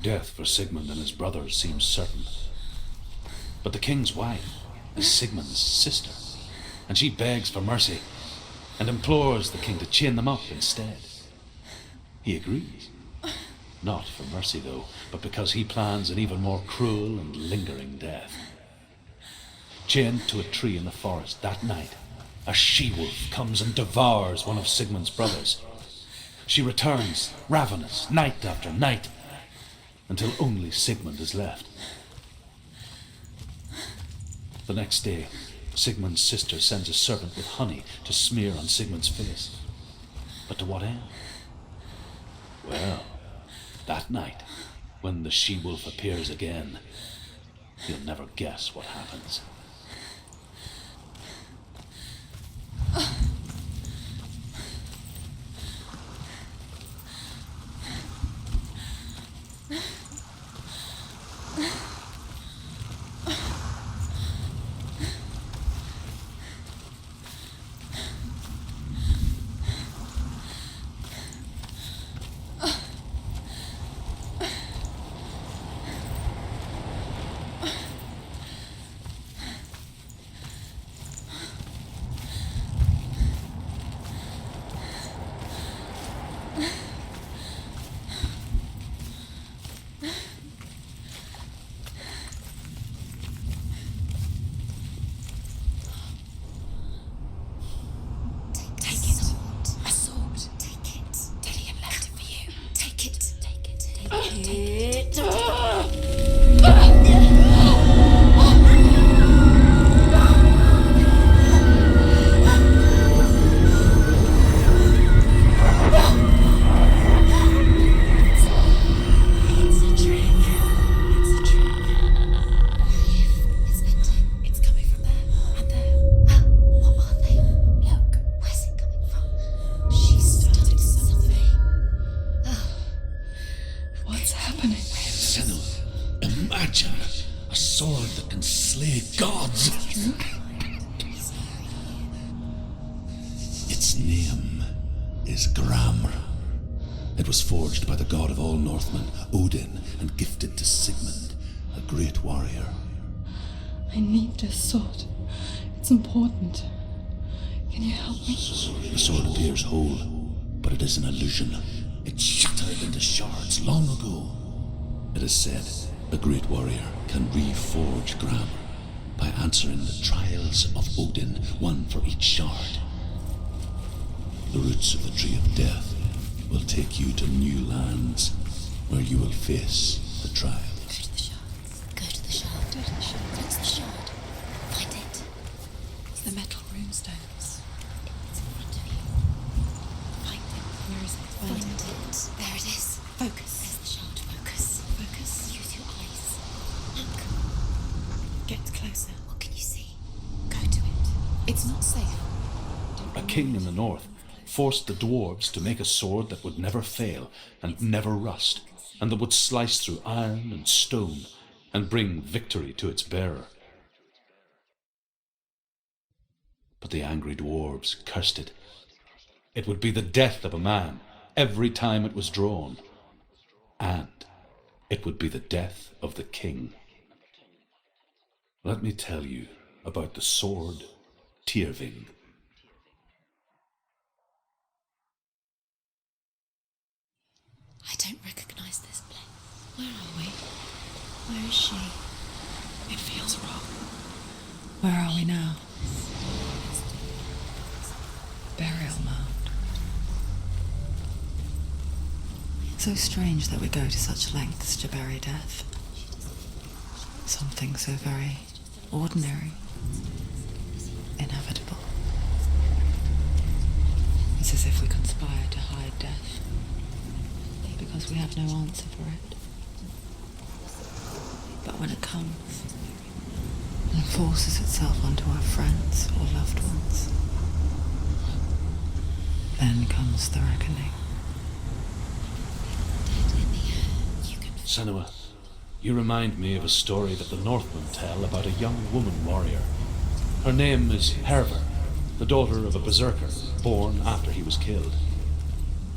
Death for Sigmund and his brothers seems certain. But the king's wife is Sigmund's sister, and she begs for mercy and implores the king to chain them up instead. He agrees. Not for mercy, though, but because he plans an even more cruel and lingering death. Chained to a tree in the forest that night, a she-wolf comes and devours one of Sigmund's brothers. She returns, ravenous, night after night, until only Sigmund is left. The next day, Sigmund's sister sends a servant with honey to smear on Sigmund's face. But to what end? Well, that night, when the she-wolf appears again, you'll never guess what happens. Its name is Gramr. It was forged by the god of all Northmen, Odin, and gifted to Sigmund, a great warrior. I need this sword. It's important. Can you help me? The sword appears whole, but it is an illusion. It shattered into shards long ago. It is said a great warrior can reforge Gramr by answering the trials of Odin, one for each shard. The roots of the Tree of Death will take you to new lands where you will face the trials. Go to the shards. Go to the shard. Go to the shard. That's the shard. Find it. It's the metal runestones. It's in front of you. Find it. Where is it? Find it. There it is. Focus. There's the shard. Focus. Focus. Use your eyes. Look. Get closer. What can you see? Go to it. It's not safe. A king in the north forced the dwarves to make a sword that would never fail and never rust, and that would slice through iron and stone and bring victory to its bearer. But the angry dwarves cursed it. It would be the death of a man every time it was drawn, and it would be the death of the king. Let me tell you about the sword Tyrving. I don't recognize this place. Where are we? Where is she? It feels wrong. Where are we now? Burial mound. So strange that we go to such lengths to bury death. Something so very ordinary, inevitable. It's as if we conspire to hide death, because we have no answer for it. But when it comes and forces itself onto our friends or loved ones, then comes the reckoning. Senua, you remind me of a story that the Northmen tell about a young woman warrior. Her name is Herver, the daughter of a berserker born after he was killed.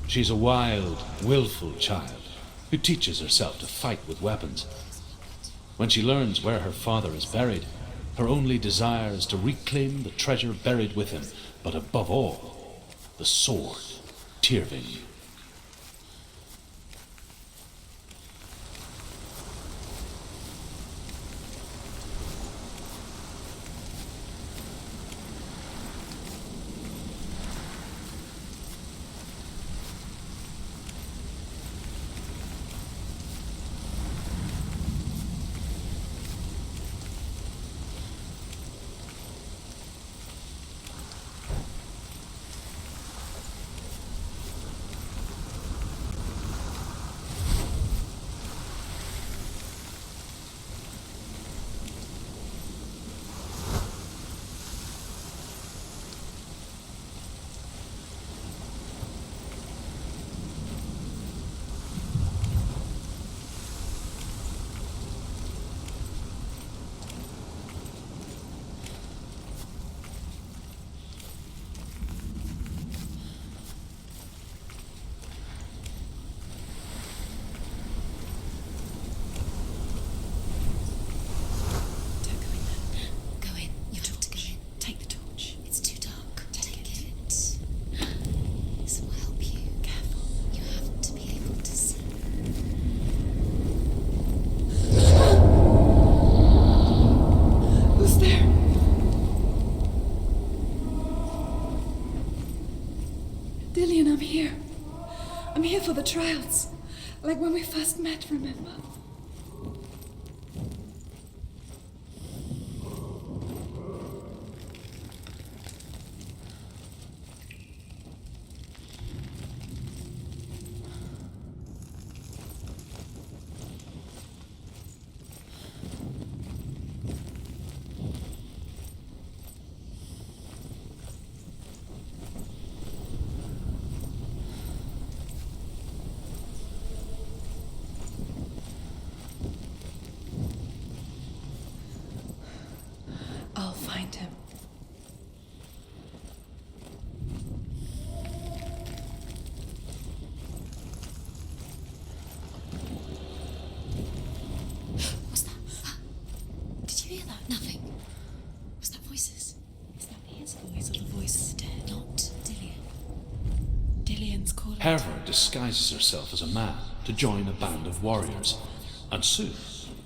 She's a wild, willful child who teaches herself to fight with weapons. When she learns where her father is buried, her only desire is to reclaim the treasure buried with him, but above all, the sword, Tyrving. I'm here for the trials. Like when we first met, remember? I'll find him. What's that? Did you hear that? Nothing. Was that voices? Is that his voice or the voice of the dead? Not Dillian. Dillian's calling. Herver disguises herself as a man to join a band of warriors, and soon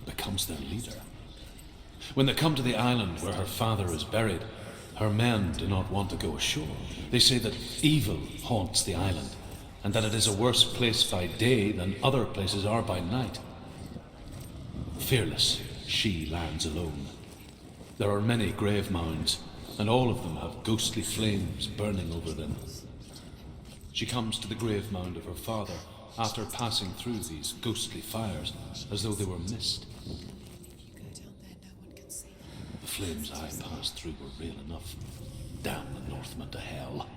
becomes their leader. When they come to the island where her father is buried, her men do not want to go ashore. They say that evil haunts the island, and that it is a worse place by day than other places are by night. Fearless, she lands alone. There are many grave mounds, and all of them have ghostly flames burning over them. She comes to the grave mound of her father after passing through these ghostly fires as though they were mist. The flames I passed through were real enough. Damn the Northmen to hell.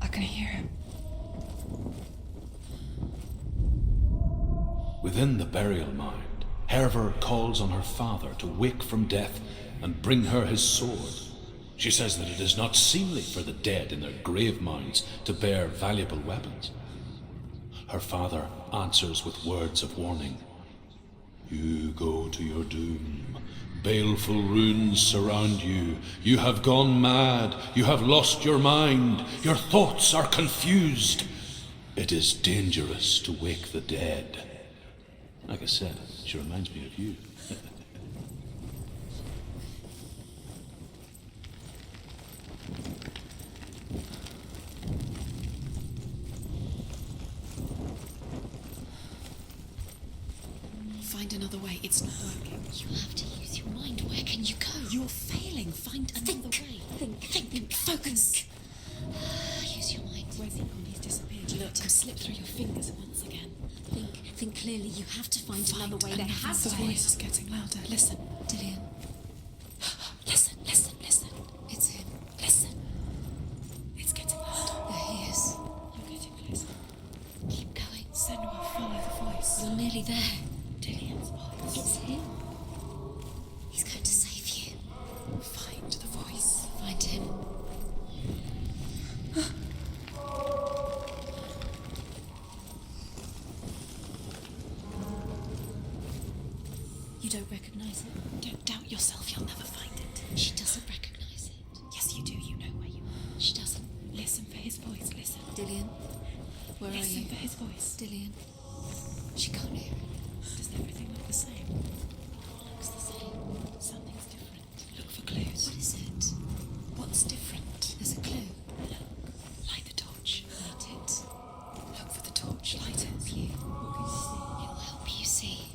I can hear him. Within the burial mound, Herver calls on her father to wake from death and bring her his sword. She says that it is not seemly for the dead in their grave mounds to bear valuable weapons. Her father answers with words of warning. You go to your doom. Baleful runes surround you. You have gone mad. You have lost your mind. Your thoughts are confused. It is dangerous to wake the dead. Like I said, she reminds me of you. Find another way. It's not working. You have to use your mind. Where can you go? You're failing. Find another way. Think. Focus. Use your mind. Where's he gone? He's disappeared. Look, slip through your fingers once again. Think clearly. You have to find another way. There has The to be. voice is getting louder. Listen. Dillian. Listen. It's him. Listen. It's getting louder. There he is. You're getting closer. Keep going. Senua, follow the voice. there. Dillian's voice. It's him. He's going to save you. Find the voice. Find him. You don't recognize it? Don't doubt yourself, you'll never find it. She doesn't recognize it. Yes, you do, you know where you are. She doesn't. Listen for his voice, listen. Dillian, where are Listen you? for his voice. Dillian. She can't hear it. Does everything look the same? Looks the same. Something's different. Look for clues. What is it? What's different? There's a clue. Look. Light the torch. Light it. Look for the torch. Light it. You. It'll help you see.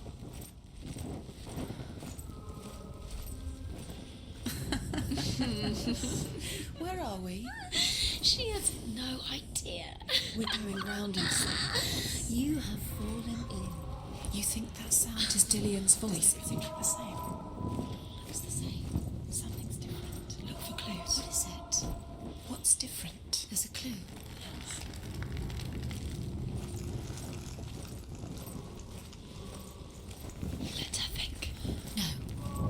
Where are we? She has no idea. We're going round in circles. You have fallen in. You think that sound is Dillian's voice? Does it look the same? Looks the same. Something's different. Look for clues. What is it? What's different? There's a clue. Let her think. No.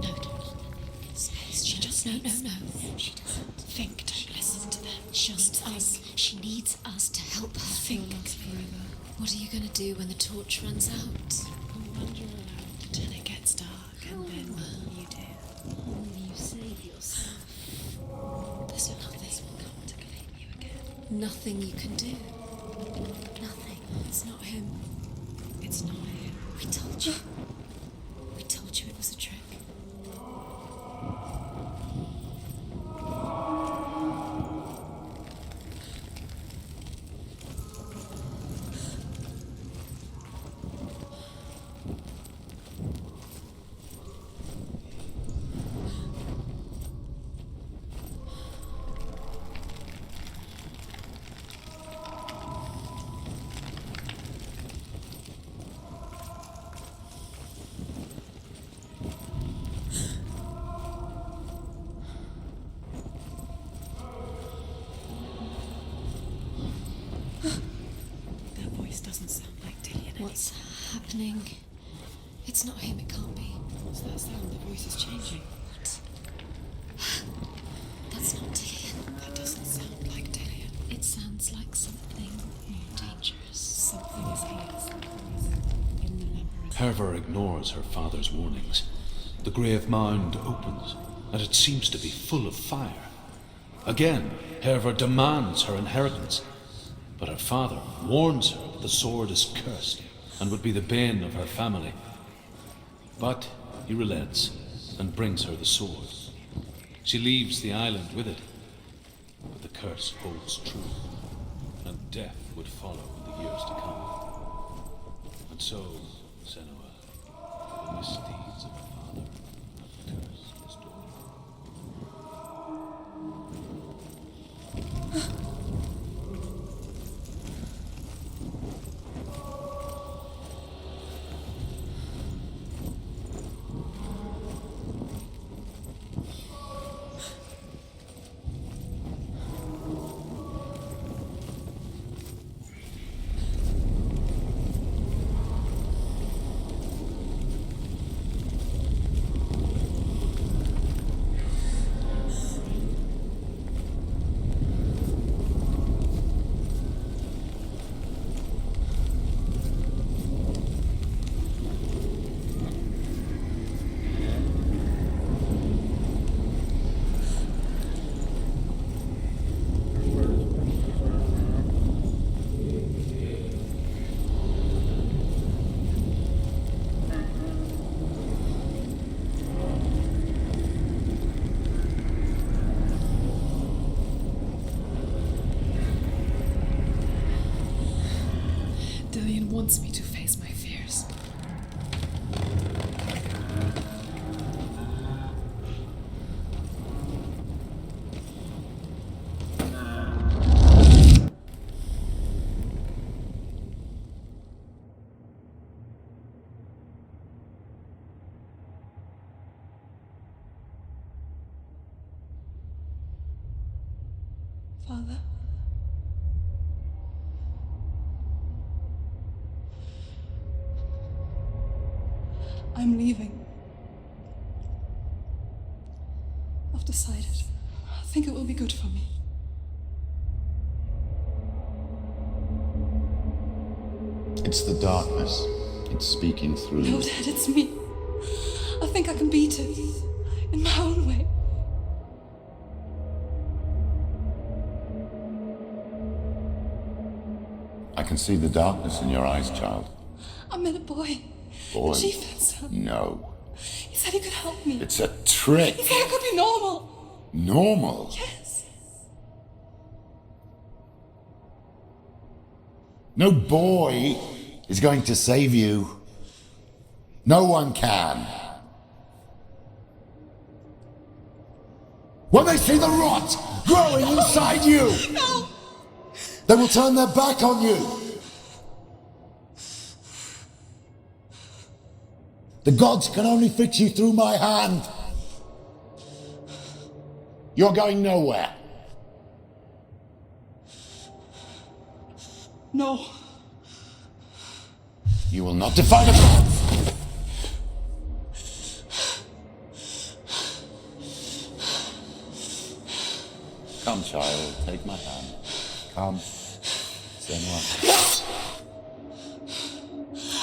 No, don't. Space. She just No, needs... no, no. She doesn't. Think. Don't listen to them. She Just needs us. think. She needs us to help her. Think. Forever. What are you going to do when the torch runs out? Wander around until it gets dark, and then you do. You save yourself. There's nothing will come to claim you again. Nothing you can do. Nothing. It's not him. It's not him. We told you. We told you it was a trick. That voice doesn't sound like Dillian. What's happening? It's not him, it can't be. What's that sound? The voice is changing. What? That's not Dillian. That doesn't sound like Dillian. It sounds like something more dangerous. Something is here. In the labyrinth. Herva ignores her father's warnings. The grave mound opens, and it seems to be full of fire. Again, Herva demands her inheritance, but her father warns her that the sword is cursed and would be the bane of her family. But he relents and brings her the sword. She leaves the island with it, but the curse holds true, and death would follow in the years to come. And so, Senua, the misdeeds of her father, have the curse restored. Dillian wants me to face my fears. Father? I'm leaving. I've decided. I think it will be good for me. It's the darkness. It's speaking through No, you. Dad, it's me. I think I can beat it. In my own way. I can see the darkness in your eyes, child. I met a boy. Boy? The chieftain's son. No. He said he could help me. It's a trick. He said I could be normal. Normal? Yes. No boy is going to save you. No one can. When they see the rot growing inside you, No! they will turn their back on you. The gods can only fix you through my hand. You're going nowhere. No. You will not defy the gods. Come, child, take my hand. Come. Senua.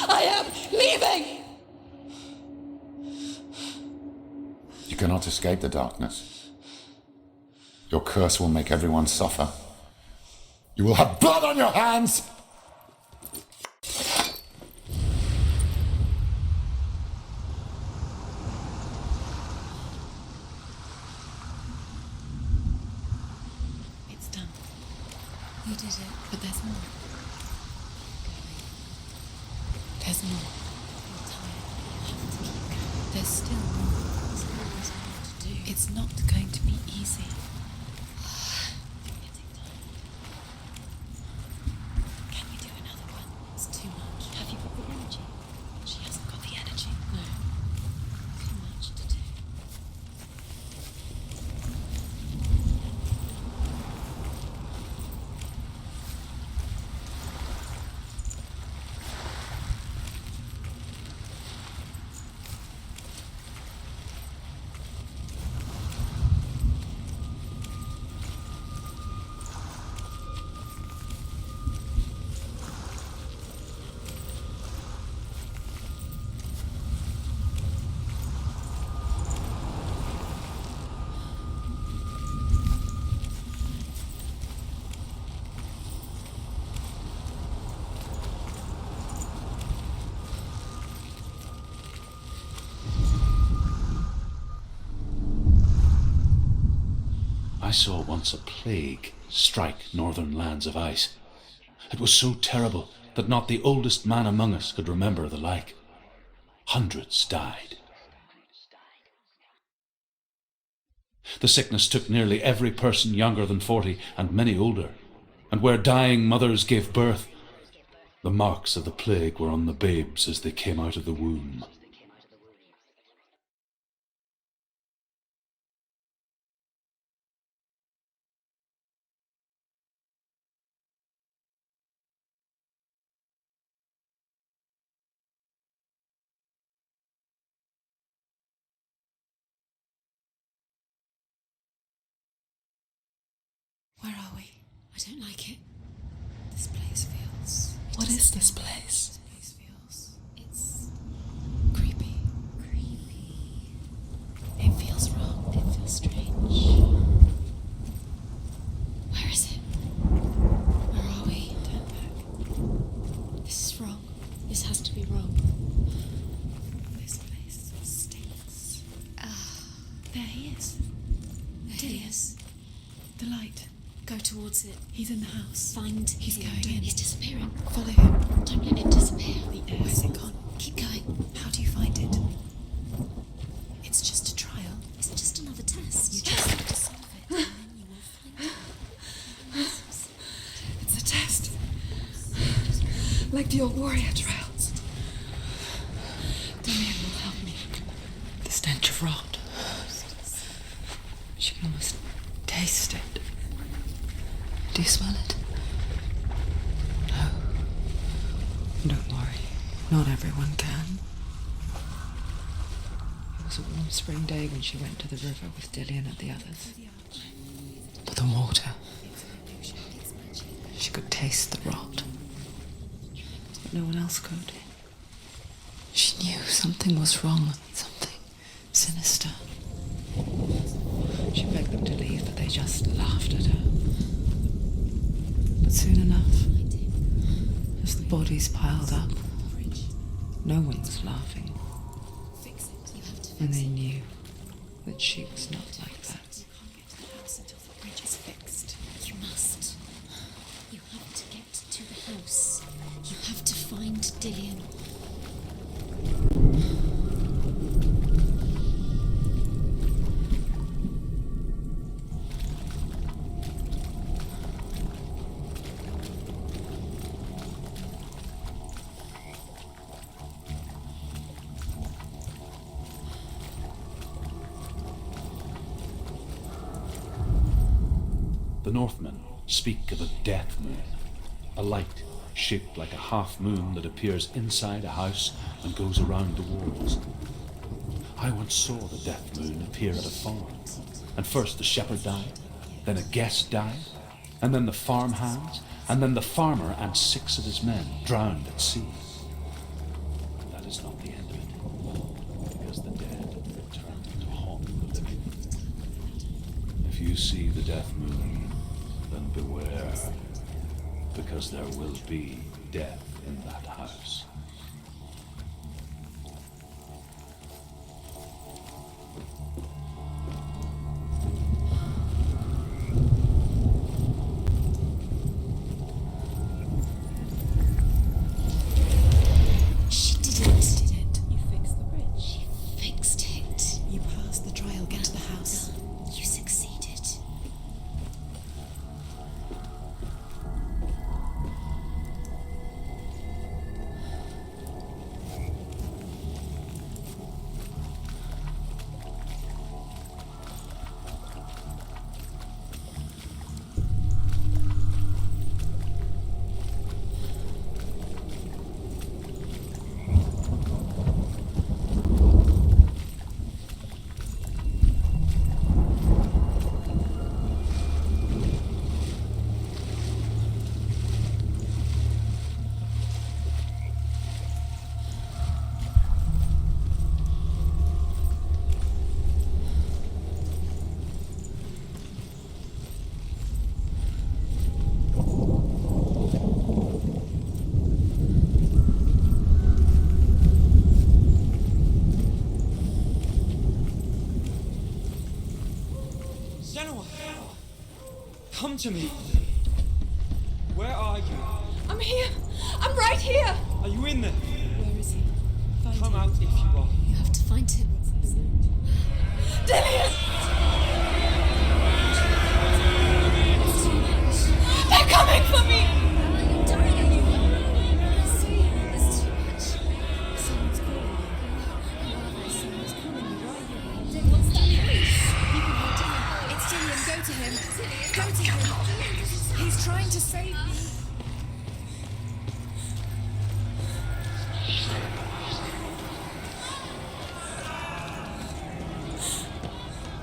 I am leaving! You cannot escape the darkness. Your curse will make everyone suffer. You will have blood on your hands! It's done. You did it, but there's more. There's more. You're tired. You have to keep going. There's still more. There's always more to do. It's not going to be easy. Getting tired. Can we do another one? It's too much. Have you got the energy? She hasn't got the energy. No. Too much to do. I saw once a plague strike northern lands of ice. It was so terrible that not the oldest man among us could remember the like. Hundreds died. The sickness took nearly every person younger than 40 and many older, and where dying mothers gave birth, the marks of the plague were on the babes as they came out of the womb. Where are we? I don't like it. This place feels... What is this place? This place feels... It's... creepy. Creepy. It feels wrong. It feels strange. Where is it? Where are we? Turn back. This is wrong. This has to be wrong. This place stinks. There he is. There he is. The light. Go towards it. He's in the house. Find He's him. going Don't- in. He's disappearing. Follow him. Don't let him disappear. Where's it gone? Keep going. How do you find it? It's just a trial. It's just another test. You just just- have to solve it, and then you will find it. It's a test. Like the old warrior trials. Damien will help me. The stench of rot. She can almost taste it. Do you smell it? No. Don't worry. Not everyone can. was a warm spring day when she went to the river with Dillian and the others. For the water. She could taste the rot. But no one else could. She knew something was wrong, something sinister. She begged them to leave, but they just laughed at her. But soon enough, as the bodies piled up, no one was laughing. And they knew that she was not like that. You must. You have to get to the house. You have to find Dillian. The Northmen speak of a death moon, a light shaped like a half moon that appears inside a house and goes around the walls. I once saw the death moon appear at a farm, and first the shepherd died, then a guest died, and then the farm hands, and then the farmer and 6 of his men drowned at sea. And that is not the end of it, because the dead return to haunt the living. If you see the death moon, then beware, because there will be death in that house. She did it. You fixed the bridge. She fixed it. You passed the trial. Get to the house. You succeeded. Senua! Come to me! Where are you? I'm here! I'm right here! Are you in there? Where is he? Find Come him. out if you are. You have to find him. Dillian! They're coming for me! You're dying! There's too much. Someone's calling you. Someone's calling you. Dillian, what's that voice? You can hear Dillian. It's Dillian. Go to him. Go to him. He's trying to save me.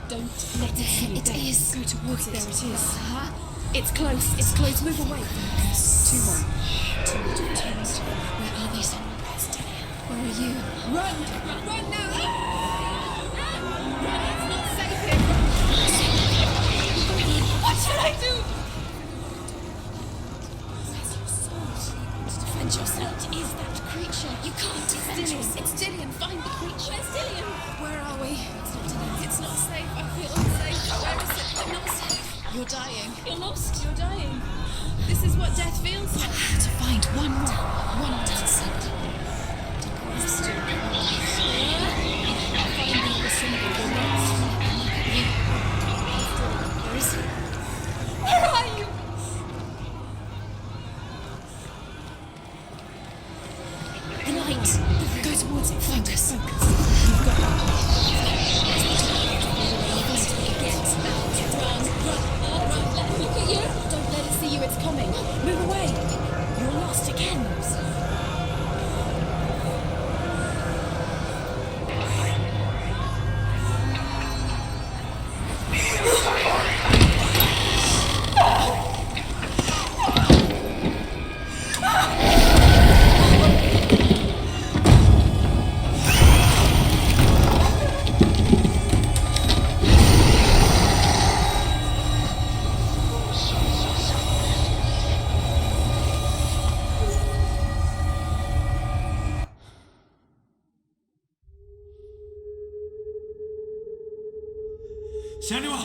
Don't let it see you. It is. Go towards it. There it is. It's close. It's close. Move away. 2-1. Where are they? Where are you? Run! Run now! Run! It's not safe here. What should I do? Where's your sword? To defend yourself. What is that creature? You can't defend yourself. It's Dillian. Find the creature. Where's Dillian? Where are we? It's not safe. I feel unsafe. Where is it? I'm not safe. You're dying. You're lost. You're dying. This is what death feels like. To find one more. One dancer. Finding the symbol. You're lost. Where is he? Where are you? The light. Go towards it. Focus. You've got Look at you! Don't let it see you, it's coming. Move away! You're lost again. Senua!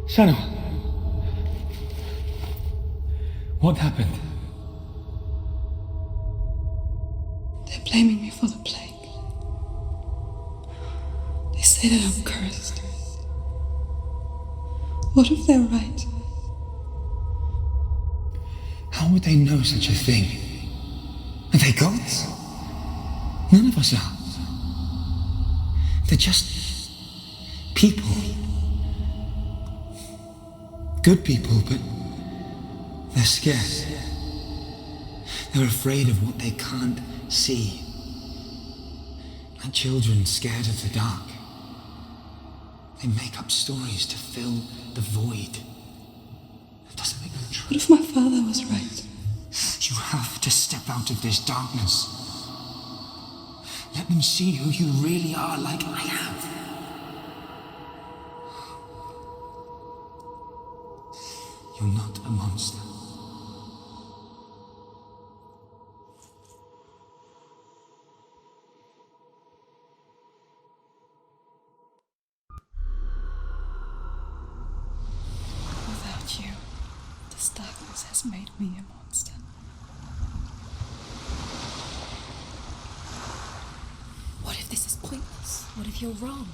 Senua! What happened? They're blaming me for the plague. They say that I'm cursed. What if they're right? How would they know such a thing? Are they gods? None of us are. They're just people. Good people, but they're scared. They're afraid of what they can't see. Like children scared of the dark. They make up stories to fill the void. It doesn't make them true. What if my father was right? You have to step out of this darkness. Let them see who you really are, like I have. You're not a monster. Without you, this darkness has made me a monster. What if this is pointless? What if you're wrong?